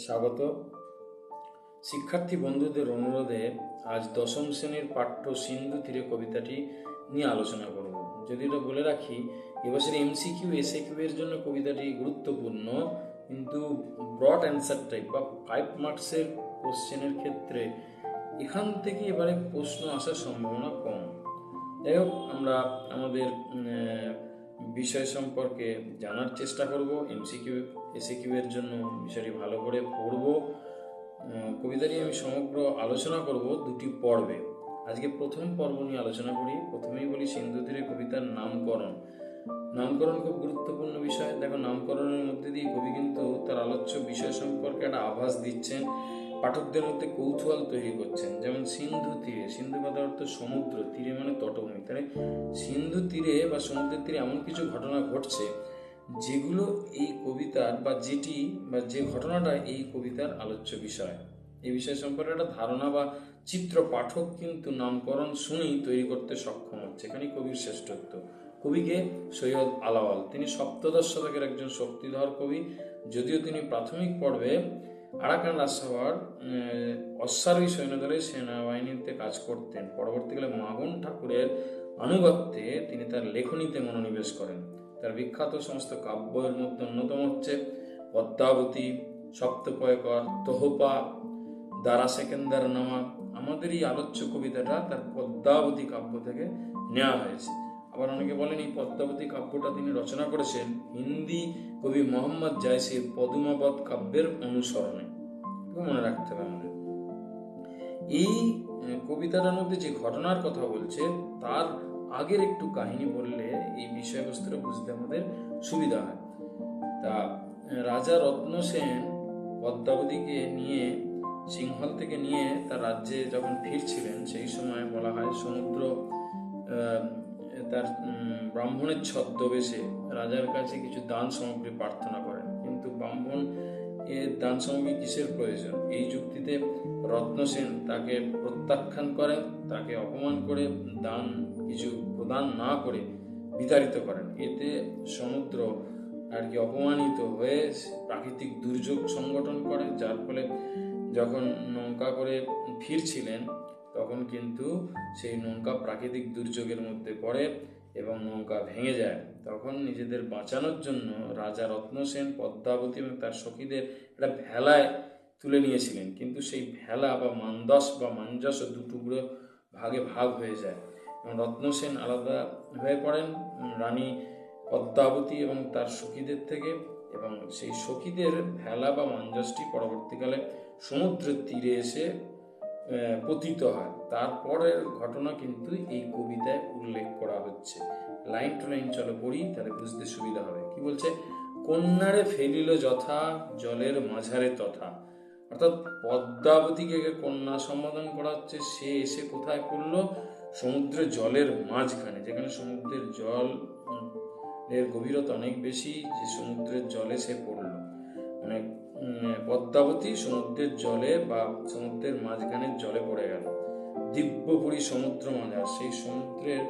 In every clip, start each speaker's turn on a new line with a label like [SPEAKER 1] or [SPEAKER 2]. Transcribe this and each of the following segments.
[SPEAKER 1] স্বাগত। শিক্ষার্থী বন্ধুদের অনুরোধে আজ দশম শ্রেণীর পাঠ্য সিন্ধু তীরে কবিতাটি নিয়ে আলোচনা করব। যদি এটা বলে রাখি, এবছর এমসিকিউ এসএকিউ এর জন্য কবিতাটি গুরুত্বপূর্ণ, কিন্তু ব্রড অ্যান্সার টাইপ বা 5 মার্কসের কোশ্চেনের ক্ষেত্রে এখান থেকে এবারে প্রশ্ন আসার সম্ভাবনা কম। যাই হোক, আমরা আমাদের বিষয় সম্পর্কে জানার চেষ্টা করব। এমসিকিউ এসএকিউ এর জন্য বিষয়টি ভালো করে পড়ব। কবিতাটি আমি সমগ্র আলোচনা করব দুটি পর্বে। আজকে প্রথম পর্ব নিয়ে আলোচনা করি। প্রথমেই বলি সিন্ধু তীরে কবিতার নামকরণ। নামকরণ খুব গুরুত্বপূর্ণ বিষয়। দেখো, নামকরণের মধ্যে দিয়ে কবি কিন্তু তার আলোচ্য বিষয় সম্পর্কে একটা আভাস দিচ্ছেন, পাঠকদের মধ্যে কৌতূহল তৈরি করছেন। যেমন সিন্ধু তীরে, সিন্ধু কথার অর্থ সমুদ্র, তীরে মানে তটভূমি। তাহলে সিন্ধু তীরে বা সমুদ্রের তীরে এমন কিছু ঘটনা ঘটছে যেগুলো এই কবিতার যে ঘটনাটা এই কবিতার আলোচ্য বিষয়। এই বিষয় সম্পর্কে একটা ধারণা বা চিত্র পাঠক কিন্তু নামকরণ শুনেই তৈরি করতে সক্ষম হচ্ছে। এখানে কবির শ্রেষ্ঠত্ব। কবিকে সৈয়দ আলাওল, তিনি সপ্তদশ শতকের একজন শক্তিধর কবি। যদিও তিনি প্রাথমিক পর্বে আরাকান রাজসভার অশ্বারোহী সৈন্যদলের সেনাবাহিনীতে কাজ করতেন, পরবর্তীকালে মাগন ঠাকুরের আনুগত্যে তিনি তার লেখনীতে মনোনিবেশ করেন। তার বিখ্যাত সমস্ত কাব্যের মধ্যে অন্যতম হচ্ছে পদ্মাবতী, সপ্তপয়কর, তোহপা, দারা সেকেন্দার নামা। আমাদের এই আলোচ্য কবিতাটা তার পদ্মাবতী কাব্য থেকে নেওয়া হয়েছে। আবার অনেকে বলেন এই পদ্মাবতী কাব্যটা তিনি রচনা করেছেন হিন্দি কবি মোহাম্মদ জায়সির পদুমাবত কাব্যের অনুসরণে। মনে রাখতে হবে আমাদের। এই কবিতাটার মধ্যে যে ঘটনার কথা বলছে তার আগের একটু কাহিনী বললে এই বিষয়বস্তুটা বুঝতে আমাদের সুবিধা হয়। তা রাজা রত্ন সেন পদ্মাবতীকে নিয়ে সিংহল থেকে নিয়ে তার রাজ্যে যখন ফিরছিলেন, সেই সময় বলা হয় সমুদ্র তার ব্রাহ্মণের ছদ্মবেশে রাজার কাছে কিছু দান সামগ্রী প্রার্থনা করেন। কিন্তু ব্রাহ্মণ এর দান সামগ্রী কিসের প্রয়োজন? এই যুক্তিতে রত্নসেন তাকে প্রত্যাখ্যান করেন, তাকে অপমান করে দান কিছু প্রদান না করে বিতাড়িত করেন। এতে সমুদ্র আর কি অপমানিত হয়ে প্রাকৃতিক দুর্যোগ সংগঠন করে, যার ফলে যখন নৌকা করে ফিরছিলেন তখন কিন্তু সেই নৌকা প্রাকৃতিক দুর্যোগের মধ্যে পড়ে এবং নৌকা ভেঙে যায়। তখন নিজেদের বাঁচানোর জন্য রাজা রত্নসেন পদ্মাবতী এবং তার সখীদের একটা ভেলায় তুলে নিয়েছিলেন, কিন্তু সেই ভেলা বা মাঞ্জস দুটুকরো ভাগে ভাগ হয়ে যায় এবং রত্নসেন আলাদা হয়ে পড়েন রানী পদ্মাবতী এবং তার সখীদের থেকে, এবং সেই সখীদের ভেলা বা মাঞ্জসটি পরবর্তীকালে সমুদ্রের তীরে এসে পতিত হয়। তারপরের ঘটনা কিন্তু এই কবিতায় উল্লেখ করা হচ্ছে। লাইন টু লাইন চলো পড়ি, তাহলে বুঝতে সুবিধা হবে। কি বলছে? কন্যারে ফেলিল যথা জলের মাঝারে তথা। অর্থাৎ পদ্মাবতীকে কন্যা সম্বোধন করা হচ্ছে। সে এসে কোথায় পড়লো? সমুদ্রের জলের মাঝখানে, যেখানে সমুদ্রের জল এর গভীরতা অনেক বেশি, যে সমুদ্রের জলে সে পড়লো। মানে পদ্মাবতী সমুদ্রের জলে বা সমুদ্রের মাঝখানে জলে পড়ে গেল। দিব্যপুরী সমুদ্র মাঝার, সেই সমুদ্রের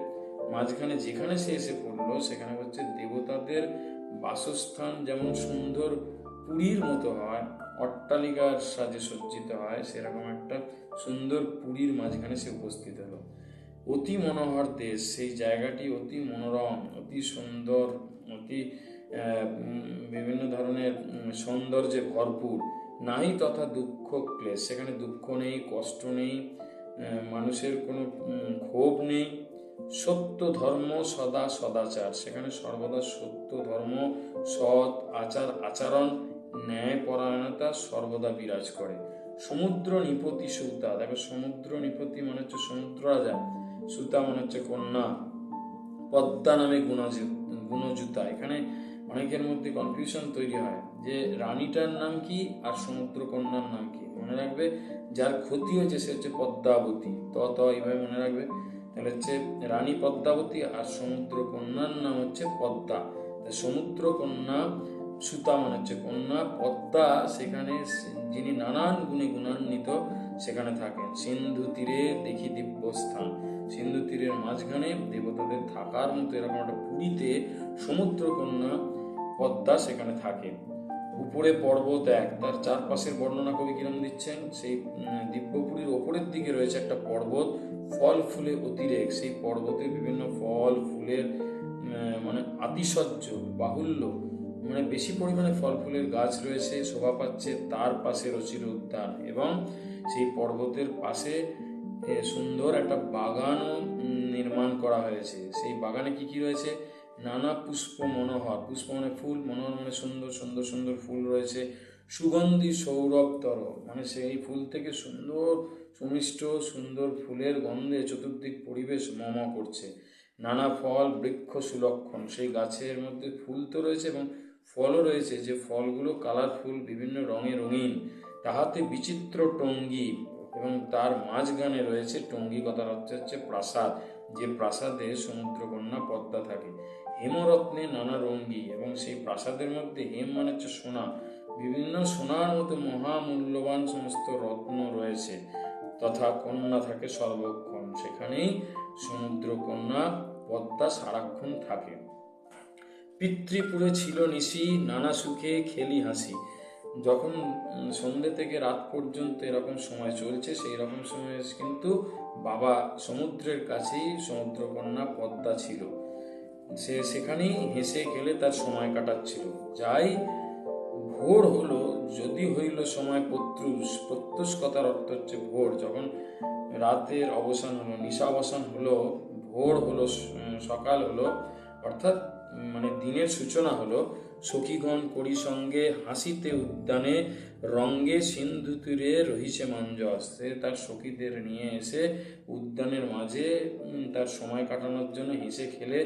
[SPEAKER 1] মাঝখানে যেখানে সে এসে পড়লো সেখানে হচ্ছে দেবতাদের বাসস্থান। যেমন সুন্দর পুরীর মতো হয়, অট্টালিকার সাজে সজ্জিত হয়, সেরকম একটা সুন্দর পুরীর মাঝখানে সে উপস্থিত হলো। অতি মনোহর দেশ, সেই জায়গাটি অতি মনোরম, অতি সুন্দর, অতি বিভিন্ন ধরনের সৌন্দর্যে ভরপুর। নাই তথা দুঃখ ক্লেশ, সেখানে দুঃখ নেই, কষ্ট নেই, মানুষের কোনো ক্ষোভ নেই। সত্য ধর্ম সদা সদাচার, সেখানে সর্বদা সত্য ধর্ম, সৎ আচরণ, ন্যায় পরায়ণতা সর্বদা বিরাজ করে। সমুদ্র নিপতি সুতা, দেখো সমুদ্র নিপতি মানে হচ্ছে সমুদ্র রাজা, সুতা মানে হচ্ছে কন্যা। পদ্মা নামে গুণজুতা, এখানে অনেকের মধ্যে কনফিউশন তৈরি হয় যে রানীটার নাম কি আর সমুদ্র কন্যার নাম কি। মনে রাখবে, যার ক্ষতি হয়েছে সে হচ্ছে পদ্মাবতী, এইভাবে মনে রাখবে। তাহলে হচ্ছে রানী পদ্মাবতী আর সমুদ্র কন্যার নাম হচ্ছে পদ্মা। সমুদ্র কন্যা, সুতা মানে হচ্ছে কন্যা, পদ্মা সেখানে যিনি নানান গুণে গুণান্বিত সেখানে থাকেন। সিন্ধু তীরে দেখি দিব্য স্থান, সিন্ধু তীরের মাঝখানে দেবতাদের থাকার মতো এরকম একটা পুরীতে সমুদ্র কন্যা পদ্মা সেখানে থাকে। উপরে পর্বত এক, তার চারপাশের বর্ণনা কবি কিরম দিচ্ছেন, সেই দিব্যপুরীর ওপরের দিকে রয়েছে একটা পর্বত, ফল ফুলে অতিরেক, সেই পর্বতে বিভিন্ন ফল ফুলের মানে আতিশয্য বাহুল্য, মানে বেশি পরিমাণে ফল ফুলের গাছ রয়েছে, শোভা পাচ্ছে, তার পাশে রচিল উদ্যান, এবং সেই পর্বতের পাশে সুন্দর একটা বাগানও নির্মাণ করা হয়েছে। সেই বাগানে কি কি রয়েছে, নানা পুষ্প মনোহর, পুষ্প মানে ফুল, মনোহর মানে সুন্দর সুন্দর সুন্দর ফুল রয়েছে, সুগন্ধি সৌরভতর, মানে সেই ফুল থেকে সুন্দর সুমিষ্ট সুন্দর ফুলের গন্ধে চতুর্দিক পরিবেশ মম করছে, নানা ফল বৃক্ষ সুলক্ষণ, সেই গাছের মধ্যে ফুল তো রয়েছে এবং ফলও রয়েছে, যে ফলগুলো কালারফুল, বিভিন্ন রঙে রঙিন, তাহাতে বিচিত্র টঙ্গী, এবং তার মাঝখানে রয়েছে টঙ্গী, কথার অর্থ হচ্ছে প্রাসাদ, যে প্রাসাদে সমুদ্রকন্যা পদ্মা থাকে, হেমরত্নে নানা রঙ্গী, এবং সেই প্রাসাদের মধ্যে হেম মানে হচ্ছে সোনা, বিভিন্ন সোনার মতো মহামূল্যবান সমস্ত রত্ন রয়েছে, তথা কন্যা থাকে সর্বক্ষণ, সেখানেই সমুদ্রকন্যা পদ্মা সারাক্ষণ থাকে। পিতৃপুরে ছিল নিশি, নানা সুখে খেলি হাসি, যখন সন্ধ্যে থেকে রাত পর্যন্ত এরকম সময় চলছে, সেই রকম সময় কিন্তু বাবা সমুদ্রের কাছেই সমুদ্রকন্যা পদ্মা ছিল, সে সেখানেই হেসে খেলে তার সময় কাটাচ্ছিল। যাই ভোর হলো, যদি হইল সময় প্রত্যুষ, প্রত্যুষ কথার অর্থ হচ্ছে ভোর, যখন রাতের অবসান হলো, নিশাবসান হলো, ভোর হলো, সকাল হলো, অর্থাৎ মানে দিনের সূচনা হলো, সখীগণ করি সঙ্গে হাসিতে উদ্যানে, রঙ্গে সিন্ধু তীরে রহিছে মঞ্জস, সে তার সখীদের নিয়ে এসে উদ্যানের মাঝে তার সময় কাটানোর জন্য, হেসে খেলে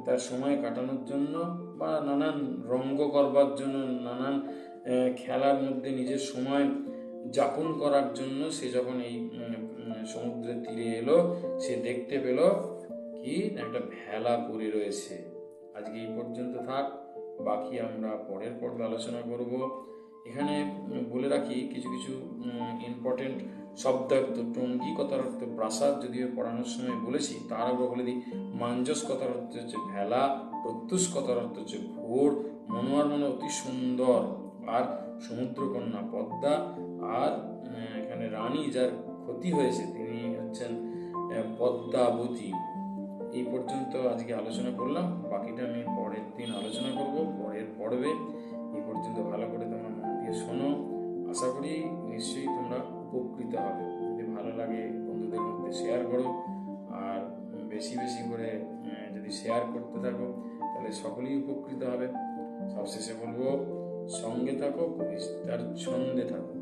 [SPEAKER 1] তার সময় কাটানোর জন্য, বা নানান রঙ্গ করবার জন্য, নানান খেলার মধ্যে নিজের সময় যাপন করার জন্য, সে যখন এই সমুদ্রের তীরে এলো, সে দেখতে পেল কি একটা ভেলা পড়ে রয়েছে। আজকে এই পর্যন্ত থাক, বাকি আমরা পরের পর্বে আলোচনা করব। এখানে বলে রাখি কিছু কিছু ইম্পর্টেন্ট শব্দার্থ। টঙ্গী কথার অর্থ প্রাসাদ, যদিও পড়ানোর সময় বলেছি, তার আগে বলে দিই, মাঞ্জস কথার অর্থ হচ্ছে ভেলা, প্রত্যুষ কথার অর্থ হচ্ছে ভোর, মনোয়ার মানে অতি সুন্দর, আর সমুদ্রকন্যা পদ্মা, আর এখানে রানী যার ক্ষতি হয়েছে তিনি হচ্ছেন পদ্মাবতী। এই পর্যন্ত আজকে আলোচনা করলাম, বাকিটা আমি পরের দিন আলোচনা করব পরের পর্বে। এই পর্যন্ত ভালো করে তোমরা মন দিয়ে শোনো, আশা করি নিশ্চয়ই তোমরা উপকৃত হবে। যদি ভালো লাগে বন্ধুদের মধ্যে শেয়ার করো, আর বেশি বেশি করে যদি শেয়ার করতে থাকো তাহলে সকলেই উপকৃত হবে। সবশেষে বলবো, সঙ্গে থাকো, কবিতার ছন্দে থাকো।